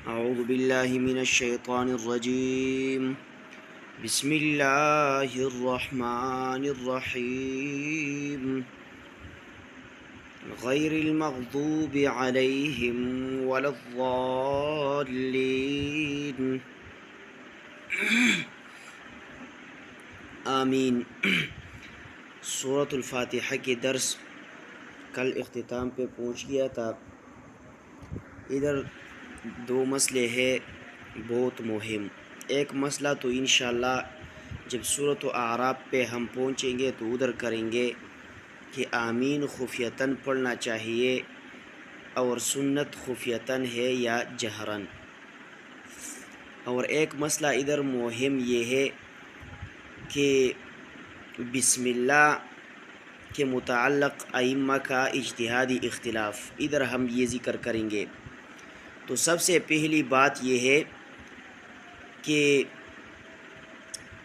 اعوذ باللہ من الشیطان الرجیم بسم اللہ الرحمن الرحیم غیر المغضوب علیہم ولا الضالین آمین۔ سورۃ الفاتحہ کے درس کل اختتام پہ پہنچ گیا تھا۔ ادھر دو مسئلے ہیں بہت مہم۔ ایک مسئلہ تو انشاءاللہ جب سورۃ اعراف پہ ہم پہنچیں گے تو ادھر کریں گے کہ آمین خفیتاً پڑھنا چاہیے اور سنت خفیتاً ہے یا جہراً۔ اور ایک مسئلہ ادھر مہم یہ ہے کہ بسم اللہ کے متعلق ائمہ کا اجتہادی اختلاف، ادھر ہم یہ ذکر کریں گے۔ تو سب سے پہلی بات یہ ہے کہ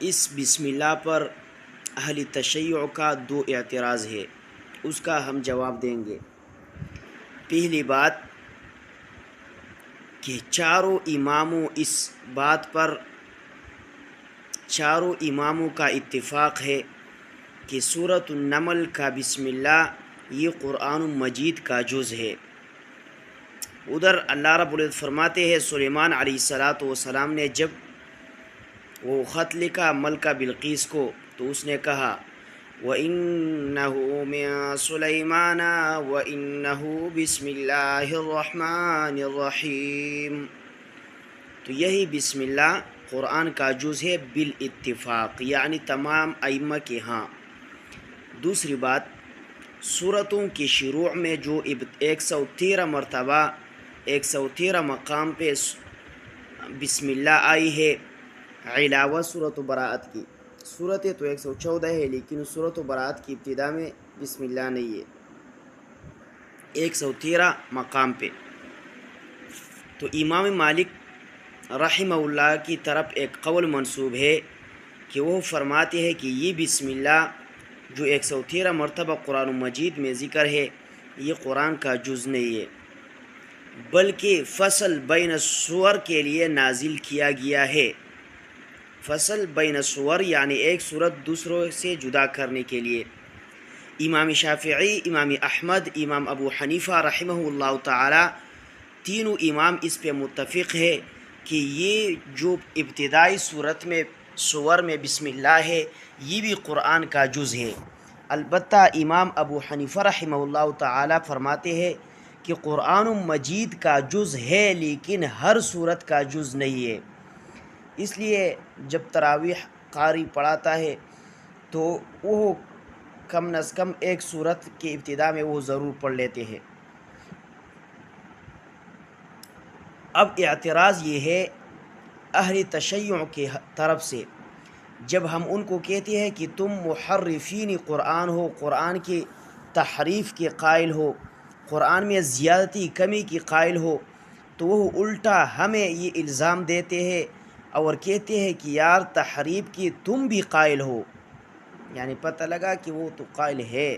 اس بسم اللہ پر اہل تشیع کا دو اعتراض ہے، اس کا ہم جواب دیں گے۔ پہلی بات کہ چاروں اماموں کا اتفاق ہے کہ سورۃ النمل کا بسم اللہ یہ قرآن مجید کا جز ہے۔ ادھر اللہ رب العزت فرماتے ہیں سلیمان علیہ السلام نے جب وہ خط لکھا ملکہ بلقیس کو تو اس نے کہا وَإِنَّهُ مِن سُلَيْمَانَ وَإِنَّهُ بِسْمِ اللَّهِ الرَّحْمَنِ الرَّحِيمِ۔ تو یہی بسم اللہ قرآن کا جز ہے بالاتفاق، یعنی تمام ائمہ کے ہاں۔ دوسری بات، سورتوں کی شروع میں جو 113 مرتبہ 113 مقام پہ بسم اللہ آئی ہے علاوہ سورۃ براءت کی۔ سورتیں تو 114 ہے لیکن سورۃ براءت کی ابتدا میں بسم اللہ نہیں ہے 113 مقام پہ۔ تو امام مالک رحمہ اللہ کی طرف ایک قول منسوب ہے کہ وہ فرماتے ہیں کہ یہ بسم اللہ جو 113 مرتبہ قرآن مجید میں ذکر ہے یہ قرآن کا جز نہیں ہے، بلکہ فصل بین السور کے لیے نازل کیا گیا ہے۔ فصل بین السور یعنی ایک صورت دوسروں سے جدا کرنے کے لیے۔ امام شافعی، امام احمد، امام ابو حنیفہ رحمہ اللہ تعالی تینوں امام اس پہ متفق ہے کہ یہ جو ابتدائی سور میں بسم اللہ ہے یہ بھی قرآن کا جز ہے۔ البتہ امام ابو حنیفہ رحمہ اللہ تعالی فرماتے ہیں کہ قرآن مجید کا جز ہے لیکن ہر صورت کا جز نہیں ہے۔ اس لیے جب تراویح قاری پڑھاتا ہے تو وہ کم از کم ایک صورت کی ابتدا میں وہ ضرور پڑھ لیتے ہیں۔ اب اعتراض یہ ہے اہل تشیع کی طرف سے، جب ہم ان کو کہتے ہیں کہ تم محرفین قرآن ہو، قرآن کی تحریف کے قائل ہو، قرآن میں زیادتی کمی کی قائل ہو، تو وہ الٹا ہمیں یہ الزام دیتے ہیں اور کہتے ہیں کہ یار تحریف کی تم بھی قائل ہو، یعنی پتہ لگا کہ وہ تو قائل ہے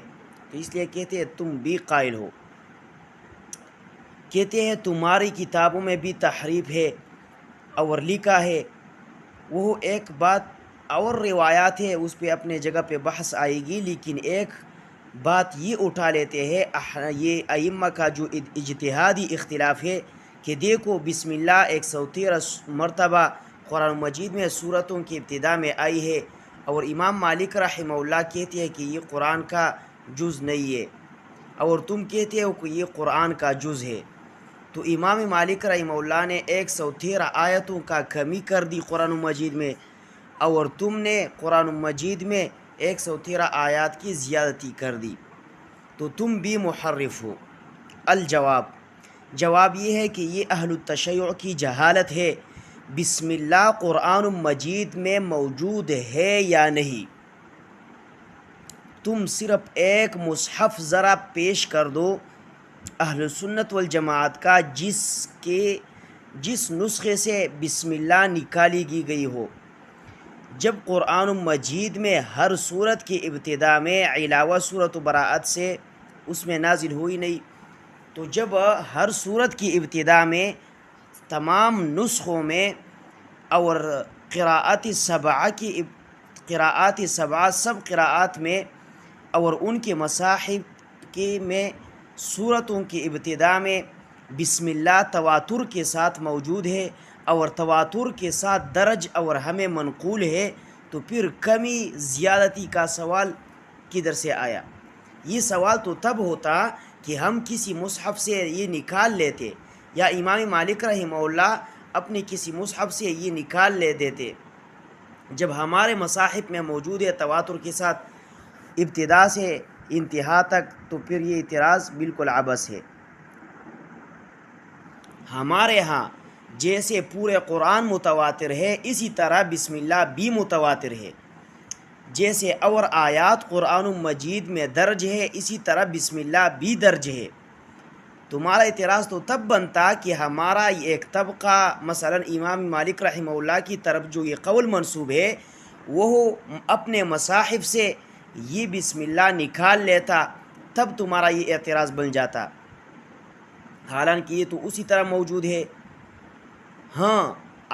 تو اس لیے کہتے ہیں تم بھی قائل ہو۔ کہتے ہیں تمہاری کتابوں میں بھی تحریف ہے اور لکھا ہے، وہ ایک بات اور روایات ہے اس پہ اپنے جگہ پہ بحث آئے گی، لیکن ایک بات یہ اٹھا لیتے ہیں یہ ائمہ کا جو اجتہادی اختلاف ہے کہ دیکھو بسم اللہ 113 مرتبہ قرآن مجید میں سورتوں کی ابتدا میں آئی ہے اور امام مالک رحمہ اللہ کہتے ہیں کہ یہ قرآن کا جز نہیں ہے اور تم کہتے ہو کہ یہ قرآن کا جز ہے۔ تو امام مالک رحمہ اللہ نے 113 آیتوں کا کمی کر دی قرآن مجید میں اور تم نے قرآن مجید میں 113 آیات کی زیادتی کر دی، تو تم بھی محرف ہو۔ جواب یہ ہے کہ یہ اہل التشیع کی جہالت ہے۔ بسم اللہ قرآن مجید میں موجود ہے یا نہیں؟ تم صرف ایک مصحف ذرا پیش کر دو اہل سنت والجماعت کا جس نسخے سے بسم اللہ نکالی گئی ہو۔ جب قرآن مجید میں ہر صورت کی ابتدا میں علاوہ سورۃ براءت سے اس میں نازل ہوئی نہیں، تو جب ہر صورت کی ابتدا میں تمام نسخوں میں اور قراءات سبعہ سب قراءات میں اور ان کے مصاحف کے میں سورتوں کی ابتدا میں بسم اللہ تواتر کے ساتھ موجود ہے اور تواتر کے ساتھ درج اور ہمیں منقول ہے، تو پھر کمی زیادتی کا سوال کدھر سے آیا؟ یہ سوال تو تب ہوتا کہ ہم کسی مصحف سے یہ نکال لیتے، یا امام مالک رحمہ اللہ اپنے کسی مصحف سے یہ نکال لے دیتے جب ہمارے مصاحف میں موجود ہے تواتر کے ساتھ ابتدا سے انتہا تک، تو پھر یہ اعتراض بالکل عبث ہے۔ ہمارے ہاں جیسے پورے قرآن متواتر ہے، اسی طرح بسم اللہ بھی متواتر ہے، جیسے اور آیات قرآن مجید میں درج ہے اسی طرح بسم اللہ بھی درج ہے۔ تمہارا اعتراض تو تب بنتا کہ ہمارا ایک طبقہ مثلا امام مالک رحمہ اللہ کی طرف جو یہ قول منسوب ہے وہ اپنے مصاحف سے یہ بسم اللہ نکال لیتا، تب تمہارا یہ اعتراض بن جاتا، حالانکہ یہ تو اسی طرح موجود ہے۔ ہاں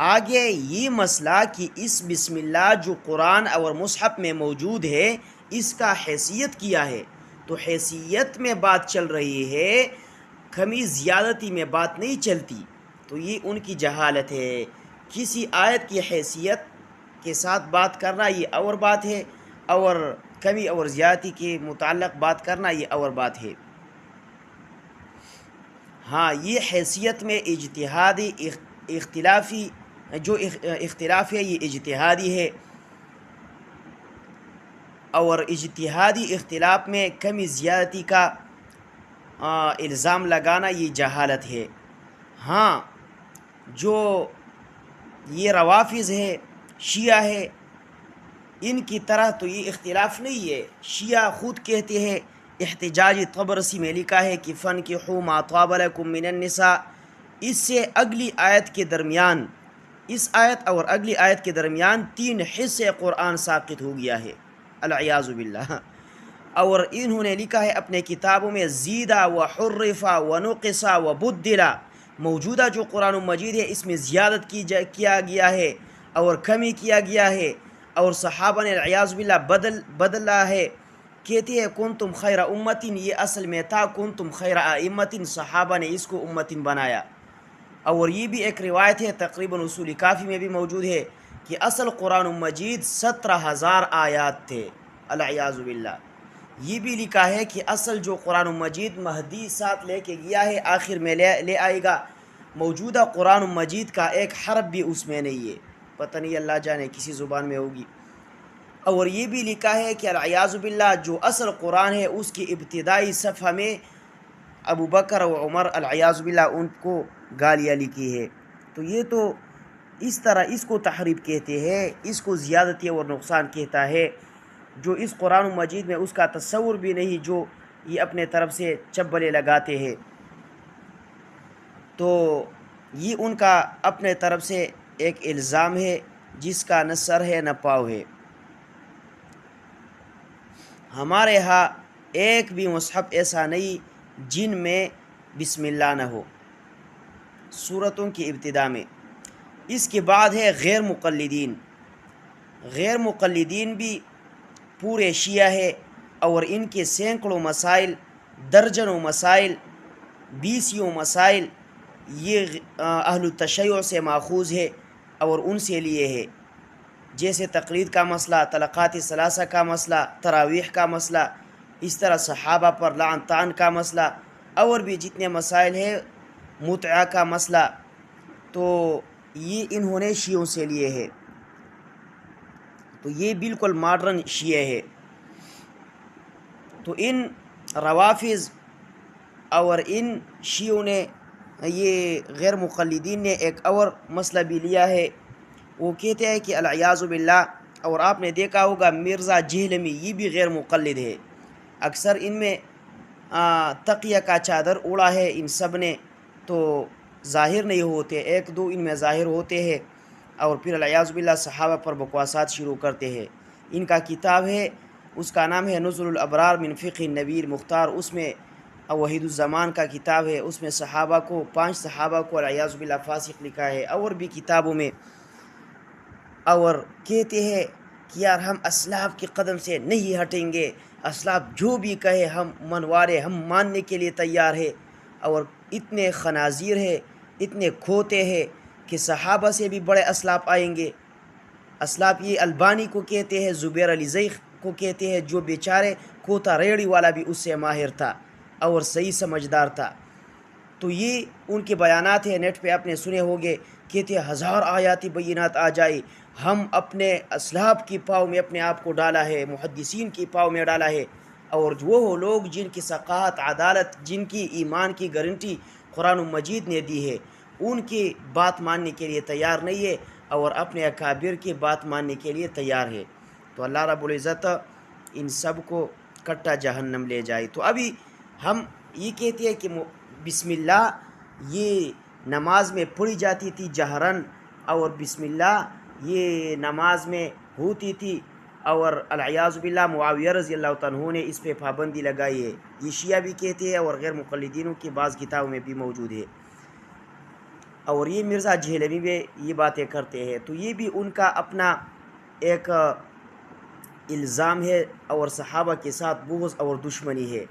آگے یہ مسئلہ کہ اس بسم اللہ جو قرآن اور مصحف میں موجود ہے اس کا حیثیت کیا ہے، تو حیثیت میں بات چل رہی ہے، کمی زیادتی میں بات نہیں چلتی، تو یہ ان کی جہالت ہے۔ کسی آیت کی حیثیت کے ساتھ بات کرنا یہ اور بات ہے، اور کمی اور زیادتی کے متعلق بات کرنا یہ اور بات ہے۔ ہاں یہ حیثیت میں اجتہادی اختلافی جو اختلاف ہے یہ اجتہادی ہے، اور اجتہادی اختلاف میں کمی زیادتی کا الزام لگانا یہ جہالت ہے۔ ہاں جو یہ روافض ہے، شیعہ ہے، ان کی طرح تو یہ اختلاف نہیں ہے۔ شیعہ خود کہتے ہیں، احتجاج طبرسی میں لکھا ہے کہ فَانْكِحُوا مَا طَابَ لَكُم مِّنَ النِّسَاءِ، اس سے اگلی آیت کے درمیان، اس آیت اور اگلی آیت کے درمیان 3 حصے قرآن ساقط ہو گیا ہے، العیاذ باللہ۔ اور انہوں نے لکھا ہے اپنے کتابوں میں زیدہ و حرفہ و نقصہ و بدلہ، موجودہ جو قرآن مجید ہے اس میں زیادت کیا گیا ہے اور کمی کیا گیا ہے، اور صحابہ نے العیاذ باللہ بدلا ہے۔ کہتے ہیں کنتم خیر امتن، یہ اصل میں تھا کنتم خیر ائمتن، صحابہ نے اس کو امتن بنایا۔ اور یہ بھی ایک روایت ہے تقریباً اصول کافی میں بھی موجود ہے کہ اصل قرآن مجید 17,000 آیات تھے، العیاذ باللہ۔ یہ بھی لکھا ہے کہ اصل جو قرآن مجید مہدی ساتھ لے کے گیا ہے آخر میں لے آئے گا، موجودہ قرآن مجید کا ایک حرف بھی اس میں نہیں ہے، پتہ نہیں اللہ جانے کسی زبان میں ہوگی۔ اور یہ بھی لکھا ہے کہ العیاذ باللہ جو اصل قرآن ہے اس کی ابتدائی صفحہ میں ابو بکر و عمر العیاذ باللہ ان کو گالیاں لکھی ہے۔ تو یہ تو اس طرح اس کو تحریف کہتے ہیں، اس کو زیادتی اور نقصان کہتا ہے، جو اس قرآن مجید میں اس کا تصور بھی نہیں، جو یہ اپنے طرف سے چبلے لگاتے ہیں۔ تو یہ ان کا اپنے طرف سے ایک الزام ہے جس کا نہ سر ہے نہ پاؤ ہے۔ ہمارے ہاں ایک بھی مصحف ایسا نہیں جن میں بسم اللہ نہ ہو سورتوں کی ابتدا میں۔ اس کے بعد ہے غیر مقلدین۔ غیر مقلدین بھی پورے شیعہ ہے، اور ان کے سینکڑوں مسائل، درجنوں مسائل، 20 مسائل یہ اہل التشیع سے ماخوذ ہے اور ان سے لیے ہے، جیسے تقلید کا مسئلہ، طلقات ثلاثہ کا مسئلہ، تراویح کا مسئلہ، اس طرح صحابہ پر لعن طعن کا مسئلہ، اور بھی جتنے مسائل ہیں، متعہ کا مسئلہ، تو یہ انہوں نے شیعوں سے لیے ہے۔ تو یہ بالکل ماڈرن شیعہ ہے۔ تو ان روافض اور ان شیعوں نے، یہ غیر مقلدین نے ایک اور مسئلہ بھی لیا ہے، وہ کہتے ہیں کہ العیاذ باللہ، اور آپ نے دیکھا ہوگا مرزا جہلمی یہ بھی غیر مقلد ہے، اکثر ان میں تقیہ کا چادر اڑا ہے ان سب نے، تو ظاہر نہیں ہوتے، ایک دو ان میں ظاہر ہوتے ہیں، اور پھر العیاذ باللہ صحابہ پر بکواسات شروع کرتے ہیں۔ ان کا کتاب ہے، اس کا نام ہے نزل الابرار من فقہ النبی المختار، اس میں وحید الزمان کا کتاب ہے، اس میں صحابہ کو 5 صحابہ کو والعیاذ باللہ فاسق لکھا ہے، اور بھی کتابوں میں، اور کہتے ہیں کہ یار ہم اسلاف کے قدم سے نہیں ہٹیں گے، اسلاف جو بھی کہے ہم منوارے، ہم ماننے کے لیے تیار ہے، اور اتنے خنازیر ہے، اتنے کھوتے ہیں کہ صحابہ سے بھی بڑے اسلاف آئیں گے۔ اسلاف یہ البانی کو کہتے ہیں، زبیر علی زیخ کو کہتے ہیں، جو بیچارے کوتا ریڑی والا بھی اس سے ماہر تھا اور صحیح سمجھدار تھا۔ تو یہ ان کے بیانات ہیں، نیٹ پہ آپ نے سنے ہوگے، کہتے ہیں 1000 آیاتی بینات آ جائے، ہم اپنے اسلاف کی پاؤں میں اپنے آپ کو ڈالا ہے، محدثین کی پاؤں میں ڈالا ہے، اور وہ لوگ جن کی ثقافت، عدالت، جن کی ایمان کی گارنٹی قرآن مجید نے دی ہے، ان کی بات ماننے کے لیے تیار نہیں ہے، اور اپنے اکابر کی بات ماننے کے لیے تیار ہے۔ تو اللہ رب العزت ان سب کو کٹا جہنم لے جائے۔ تو ابھی ہم یہ کہتے ہیں کہ بسم اللہ یہ نماز میں پڑھی جاتی تھی جہرن، اور بسم اللہ یہ نماز میں ہوتی تھی، اور العیاذ باللہ معاویہ رضی اللہ عنہ نے اس پہ پابندی لگائی ہے، یہ شیعہ بھی کہتے ہیں، اور غیر مقلدینوں کی بعض کتابوں میں بھی موجود ہے، اور یہ مرزا جہلوی بھی یہ باتیں کرتے ہیں۔ تو یہ بھی ان کا اپنا ایک الزام ہے، اور صحابہ کے ساتھ بغض اور دشمنی ہے۔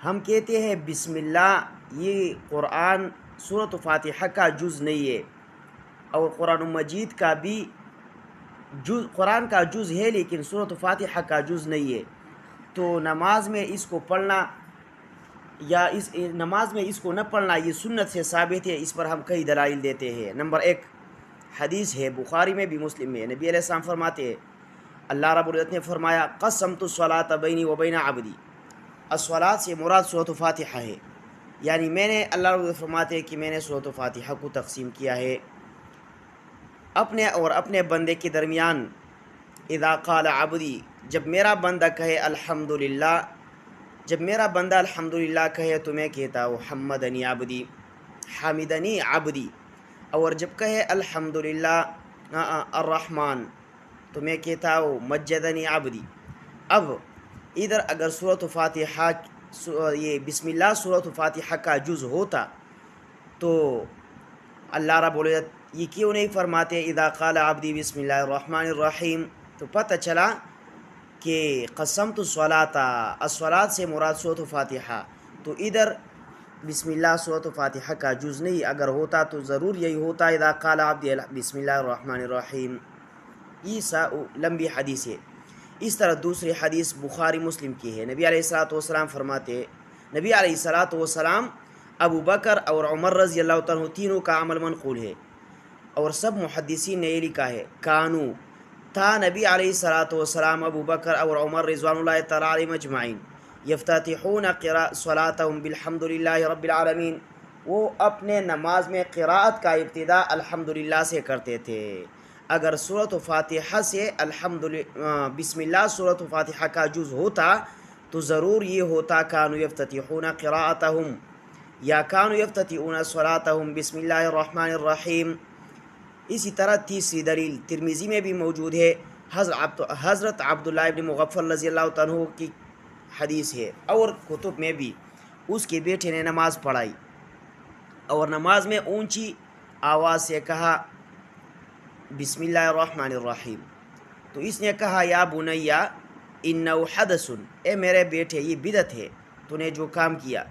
ہم کہتے ہیں بسم اللہ یہ قرآن سورۃ فاتحہ کا جز نہیں ہے، اور قرآن مجید کا بھی جز، قرآن کا جز ہے لیکن سورۃ فاتحہ کا جز نہیں ہے۔ تو نماز میں اس کو پڑھنا یا اس نماز میں اس کو نہ پڑھنا یہ سنت سے ثابت ہے، اس پر ہم کئی دلائل دیتے ہیں۔ نمبر 1 حدیث ہے، بخاری میں بھی مسلم میں، نبی علیہ السلام فرماتے ہیں، اللہ رب العزت نے فرمایا قسمت الصلاۃ بینی و بین عبدی، الصلاۃ سے مراد سورۃ فاتحہ ہے، یعنی میں نے، اللہ رب العزت فرماتے ہیں کہ میں نے سورۃ فاتحہ کو تقسیم کیا ہے اپنے اور اپنے بندے کے درمیان۔ اذا قال عبدی، جب میرا بندہ کہے الحمدللہ، جب میرا بندہ الحمدللہ کہے تو میں کہتا ہوں حمدنی عبدی، حامدنی عبدی، اور جب کہے الحمدللہ الرحمن تو میں کہتا ہوں مجدنی عبدی۔ اب ادھر اگر سورۃ فاتحہ یہ بسم اللہ سورۃ فاتحہ کا جز ہوتا تو اللہ رب العزت یہ کیوں نہیں فرماتے اذا قال عبدی بسم اللہ الرحمن الرحیم؟ تو پتہ چلا کہ قسمت الصلاۃ، الصلاۃ سے مراد سورۃ فاتحہ، تو ادھر بسم اللہ سورۃ فاتحہ کا جز نہیں، اگر ہوتا تو ضرور یہی ہوتا اذا قال عبدی بسم اللہ الرحمن الرحیم۔ یہ لمبی حدیث ہے۔ اس طرح دوسری حدیث بخاری مسلم کی ہے، نبی علیہ الصلوۃ فرماتے ہیں، نبی علیہ الصلوۃ ابو بکر اور عمر رضی اللہ عنہ تینوں کا عمل منقول ہے، اور سب محدثین نے یہ لکھا ہے، کانو تھا نبی علیہ الصلوۃ ابو بکر اور عمر رضوان اللہ تعالی علیہم اجمعین یفتتحون صلاتهم بالحمد للہ رب العالمین، وہ اپنے نماز میں قراءت کا ابتدا الحمدللہ سے کرتے تھے۔ اگر سورۃ فاتحہ سے بسم اللہ سورۃ فاتحہ کا جز ہوتا تو ضرور یہ ہوتا کانو یفتتحون قراءتهم، یا کانو یفتتحون صلاتهم بسم اللہ الرحمن الرحیم۔ اسی طرح تیسری دلیل ترمذی میں بھی موجود ہے، حضرت عبداللہ ابن مغفل رضی اللہ عنہ کی حدیث ہے، اور کتب میں بھی، اس کے بیٹے نے نماز پڑھائی اور نماز میں اونچی آواز سے کہا بسم اللہ الرحمن الرحیم، تو اس نے کہا یا بنیا انہ حدث، اے میرے بیٹے یہ بدعت ہے تو نے جو کام کیا،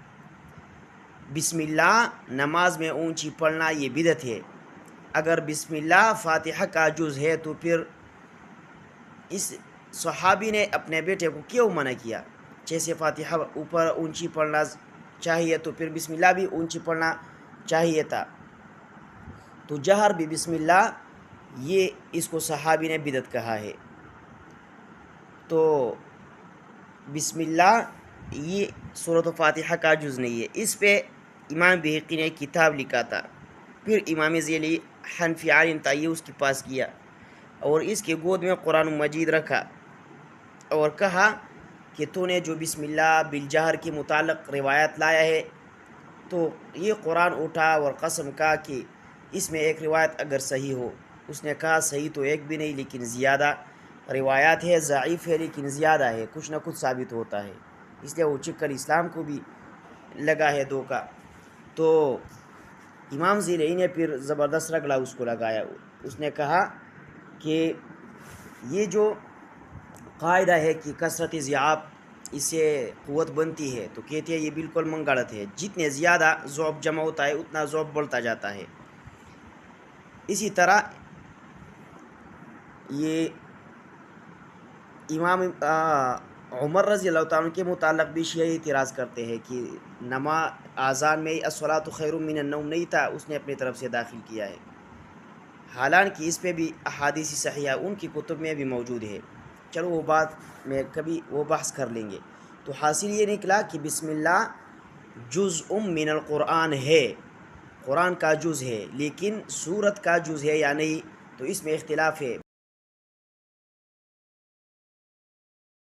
بسم اللہ نماز میں اونچی پڑھنا یہ بدعت ہے۔ اگر بسم اللہ فاتحہ کا جز ہے تو پھر اس صحابی نے اپنے بیٹے کو کیوں منع کیا؟ جیسے فاتحہ اوپر اونچی پڑھنا چاہیے تو پھر بسم اللہ بھی اونچی پڑھنا چاہیے تھا۔ تو جہر بھی بسم اللہ یہ اس کو صحابی نے بدعت کہا ہے۔ تو بسم اللہ یہ سورۃ فاتحہ کا جز نہیں ہے۔ اس پہ امام بہقی نے کتاب لکھا تھا، پھر امام ذیلی حنفی عالم تھا، یہ اس کے پاس گیا اور اس کے گود میں قرآن مجید رکھا اور کہا کہ تو نے جو بسم اللہ بالجہر کے متعلق روایت لایا ہے، تو یہ قرآن اٹھا اور قسم کہا کہ اس میں ایک روایت اگر صحیح ہو، اس نے کہا صحیح تو ایک بھی نہیں لیکن زیادہ روایات ہے، ضعیف ہے لیکن زیادہ ہے، کچھ نہ کچھ ثابت ہوتا ہے، اس لیے وہ چک کر اسلام کو بھی لگا ہے دھوکہ۔ تو امام زیلعی نے پھر زبردست رگڑا اس کو لگایا، اس نے کہا کہ یہ جو قاعدہ ہے کہ کثرت ضیاف اس سے قوت بنتی ہے، تو کہتے ہیں یہ بالکل منگڑت ہے، جتنے زیادہ ذوب جمع ہوتا ہے اتنا ذوب بڑھتا جاتا ہے۔ اسی طرح یہ امام عمر رضی اللہ تعالیٰ عنہ کے متعلق بھی شیعہ اعتراض کرتے ہیں کہ آذان میں الصلاۃ خیر من النوم نہیں تھا، اس نے اپنی طرف سے داخل کیا ہے، حالانکہ اس پہ بھی احادیث صحیحہ ان کی کتب میں بھی موجود ہے۔ چلو وہ بات میں کبھی وہ بحث کر لیں گے۔ تو حاصل یہ نکلا کہ بسم اللہ جزء من القرآن ہے، قرآن کا جز ہے، لیکن سورت کا جز ہے یا نہیں تو اس میں اختلاف ہے۔